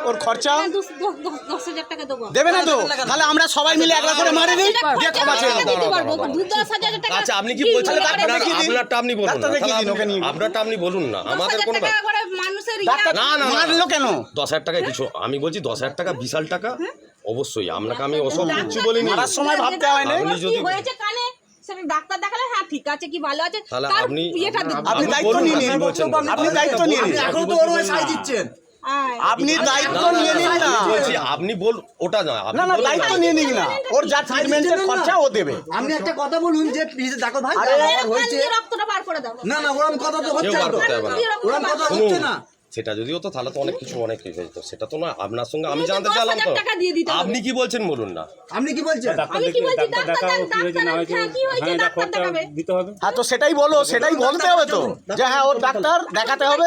ওর খরচা 10,000 টাকা দেবো। দেবে না তো? তাহলে আমরা সবাই মিলে একলা করে মারি দিই, দিয়ে ক্ষমা চেয়ে নেবো। আচ্ছা আপনি কি বলছেন? আপনারটা আপনি বলুন না, আপনারটা আপনি বলুন না, আমাদের কোনো না না মারলো কেন? 10,000 টাকায় কিছু, আমি বলছি 10,000 টাকা বিশাল টাকা, অবশ্যই আপনাকে আমি ওসব কিছু বলিনি। মারার সময় ভাবতে হয় না। আপনি যদি সেটা ডাক্তার দেখালে হ্যাঁ ঠিক আছে কি ভালো আছে, তাহলে তার আপনি ইয়েটা দিন। আপনি দায়িত্ব নিয়ে নিন, আপনি দায়িত্ব নিয়ে নিন। এখন তো ওর হয়ে সাই দিচ্ছেন, আপনি দায়িত্ব নিয়ে নিন না। বলছি আপনি বল, ওটা না, আপনি না না বলুন দায়িত্ব নিয়ে নিন না, ওর যা ট্রিটমেন্টের খরচা ও দেবে। আপনি একটা কথা বলুন যে প্লিজ দেখো ভাই হয়েছে রক্তটা বার করে দাও। না না ওরকম কথা তো হচ্ছে না, ওরকম কথা শুনুন, হচ্ছে না। সেটা যদিও তো তাহলে তো অনেক কিছু অনেক কিছু হতো, সেটা তো না আপনার সঙ্গে আমি জানতে চাইলাম তো। 10,000 টাকা দিয়ে দিতে হবে। আপনি কি বলছেন বলুন না। আপনি কি বলছেন? আমি কি বলছি ডাক্তার কি হয়েছে ডাক্তার দেখাবে। হ্যাঁ তো সেটাই বলো, সেটাই বলতে হবে তো যে হ্যাঁ ওর ডাক্তার দেখাতে হবে।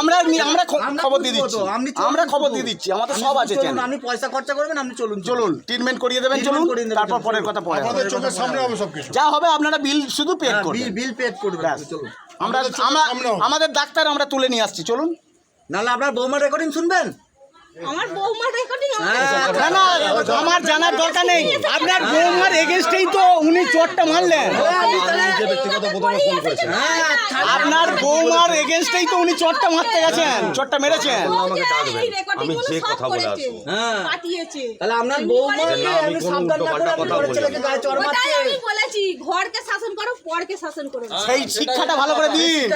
আমরা খবর দিয়ে দিচ্ছি, আমরা খবর দিয়ে দিচ্ছি, আমাদের সব আছে চ্যানেল। আপনি পয়সা খরচা করবেন, আপনি চলুন চলুন ট্রিটমেন্ট করিয়ে দেবেন, চলুন, তারপর পরের কথা পরে হবে। চোখের সামনে হবে সবকিছু, যা হবে আপনারা বিল শুধু পে করবেন। বিল পে করবেন, চলুন। আমরা আমাদের ডাক্তার আমরা তুলে নিয়ে আসছি, চলুন। নাহলে আপনার বৌমা রেকর্ডিং শুনবেন? আমার বৌমা রেকর্ডিং না না আমার জানার দরকার নেই, আপনার বৌমার এগেইনস্টেই তো উনি চোটটা মারলেন। যে ব্যক্তিগত প্রথমে ফোন করেছেন, আপনার বৌমার এগেইনস্টেই তো উনি চোটটা মারতে গেছেন, চোটটা মেরেছেন। আমাকে ডাকবেন, আমি যে কথা বলে আসবো। পাঠিয়েছে। তাহলে আপনার বৌমা যে না, আমি কোনো উল্টোপাল্টা কথা বলি না। ছেলেকে গায়ে চড় মারছে। ওটাই আমি বলেছি, ঘরকে শাসন করো, পরকে শাসন করো। সেই শিক্ষাটা ভালো করে দিন।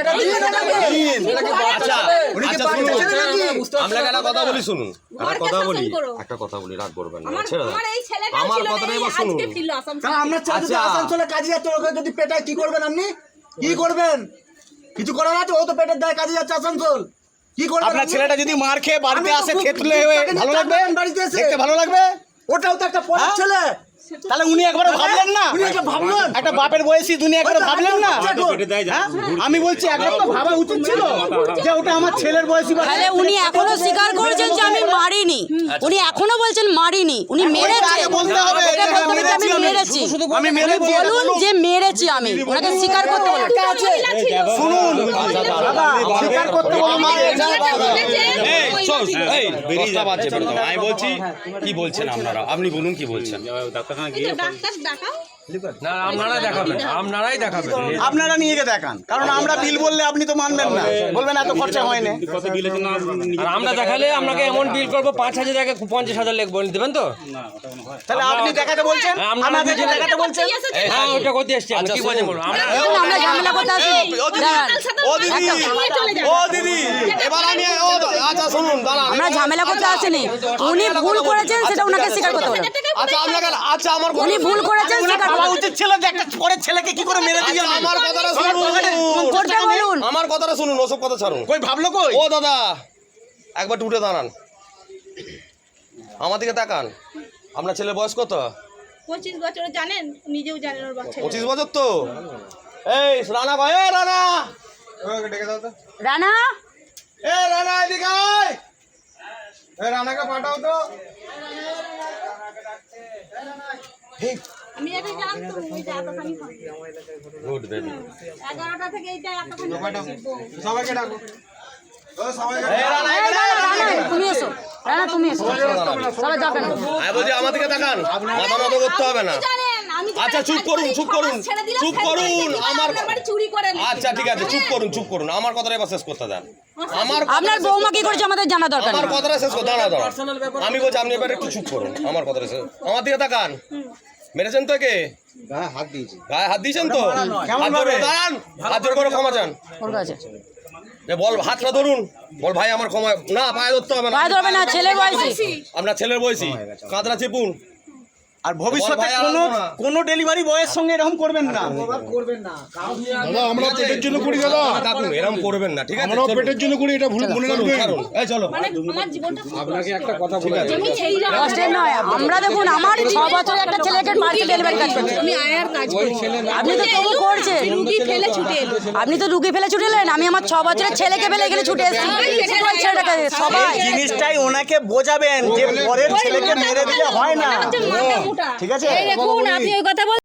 আচ্ছা উনি কি আচ্ছা বাড়িতে শুনুন, ছেলে নাকি? আমরা একটা কথা বলি, শুনুন একটা ঘরকে কথা শাসন বলি, করো। একটা কথা বলি, রাগ করবেন না, আমার ছেড়ে দেন। আমার এই ছেলেটা আমার ছিল কথাটা না, এবার শুনুন। আজকে ফিরলো আসাম। কারণ আপনার ছেলে যদি আচ্ছা। আসানসোলে কাজে যাচ্ছে, ওকে যদি পেটায় কি করবেন আপনি? কি করবেন? কিছু করার আছে? ও তো পেটের দায় কাজে যাচ্ছে আসানসোল, কি করবেন আপনার আপনি? ছেলেটা যদি মার খেয়ে বাড়িতে আমি তো আসে খুব থেতলে দুঃখ হয়ে লাগে ভালো লাগবে? বাড়িতে এসে। দেখতে ভালো লাগবে? ওটাও তো একটা পরের হ্যাঁ? ছেলে। তাহলে উনি একবারও ভাবলেন না? উনি এটা ভাবলেন? একটা বাপের বয়সী দুনিয়া একবারও ভাবলেন না? হ্যাঁ? আমি বলছি একবার তো ভাবা উচিত ছিল যে ওটা আমার ছেলের বয়সী বাচ্চা। তাহলে উনি এখনো স্বীকার করেছেন যে আমি মারিনি, উনি এখনো বলছেন মারিনি, উনি মেরেছে। আগে বলতে হবে ওকে যে হ্যাঁ, বলতে হবে যে আমি মেরেছি মেরেছি, আমি মেরেছি। বলুন যে মেরেছি আমি, ওনাকে স্বীকার করতে বলুন। শুনুন দাদা, স্বীকার করতে বলুন। প্রস্তাব আছে, প্রস্তাব। আমি বলছি কি বলছেন আপনারা, আপনি বলুন কি বলছেন। ডাক্তার ডাকাও। না আপনারাই দেখাবেন, আপনারাই দেখাবেন। আপনারা নিয়ে গিয়ে দেখান, কারণ আমরা বিল বললে আপনি তো মানবেন না, বলবেন এত খরচা হয় না। আর আমরা দেখালে আপনাকে এমন বিল করবো 5,000 টাকা 50,000 লিখবো, দেবেন তো? তাহলে আপনি দেখাতে বলছেন, আমাদেরকে দেখাতে বলছেন। হ্যাঁ ওটা করতে এসছি, আমি কি বলছেন বলুন। দেখুন, আমরা ঝামেলা করতে আসিনি। দাঁড়ান, ও দিদি, ও দিদি, এবার আমি আচ্ছা শুনুন, দাঁড়ান। আমরা ঝামেলা করতে আসিনি, উনি ভুল করেছেন সেটা ওনাকে স্বীকার করতে বলুন। আচ্ছা আপনাকে, আচ্ছা আমার উনি ভুল করেছেন স্বীকার ভাবা করতে উচিত ছিল যে একটা পরের ছেলেকে কি করে মেরে দিয়ে আচ্ছা, আমার কথাটা শুনুন, করতে বলুন। আমার কথাটা শুনুন, ওসব কথা ছাড়ুন। কই ভাবলো কই? ও দাদা একবার উঠে দাঁড়ান, আমার দিকে তাকান। আপনার ছেলের বয়স কত? 25 বছর, জানেন নিজেও জানেন ওর বাচ্চা। 25 বছর তো। এই রানা ভাই, এ রানা, রানা, এ রানা এদিকে আয়, এ রানাকে পাঠাও তো। আমি এটা জানতাম, এই যে এতখানি হয়। Good baby. 11টা থেকে এইটা এতখানি হয়। সবাইকে ডাকো। তুমি এসো, রানা তুমি এসো, সবাই যাবেন। আমি বলছি আমার দিকে তাকান, মাথা মতো করতে হবে না। জানেন আমি তো আচ্ছা চুপ করুন, চুপ করুন, চুপ করুন। আমার বাড়ি চুরি করে নিয়ে। আচ্ছা ঠিক আছে, চুপ করুন, চুপ করুন। আমার কথাটা এবার শেষ করতে দেন। আমার আপনার বৌমা কি করেছে আমাদের জানা দরকার আমার নেই। কথাটা শেষ করতে দাঁড়া দাঁড়া। আমি বলছি আপনি এবার একটু চুপ করুন, আমার কথাটা শেষ। আমার দিকে তাকান। মেরেছেন তো কে? গায়ে হাত দিয়েছি। গায়ে হাত দিয়েছেন তো? হাত জোর করে দাঁড়ান, হাত জোর করে ক্ষমা চান। ওর কাছে এ বল, হাতটা ধরুন, বল ভাই আমার ক্ষমা। না পায়ে ধরতে হবে না, পায়ে ধরবে না, ছেলের বয়সী। আপনার ছেলের বয়সী, কাঁধটা চেপুন। আর ভবিষ্যতে ভাই, আর কোনো ডেলিভারি বয়ের সঙ্গে এরকম করবেন না। করবেন না। দাদা আমরা পেটের জন্য করি দাদা, কাকুন এরকম করবেন না, ঠিক আছে? আমরাও পেটের জন্য করি, এটা ভুল মনে রাখবেন। ছাড়ুন, এই চলো। মানে আমার জীবনটা আপনাকে একটা কথা বলে আমি সেই কষ্টের নয়, আমরা দেখুন আমার 6 বছরের একটা ছেলেকে বাড়িতে ডেলিভারি কাজ করছে, আমি আয়ার কাজ করি। আপনি তো তবু করছেন। রুগী ফেলে ছুটে এলো। আপনি তো রুগী ফেলে ছুটে এলেন, আমি আমার 6 বছরের ছেলেকে ফেলে এখানে ছুটে এসেছি। ওই ছেলেটাকে সবাই জিনিসটাই ওনাকে বোঝাবেন যে পরের ছেলেকে মেরে দিলে হয় না, ঠিক আছে? দেখুন আপনি ওই কথা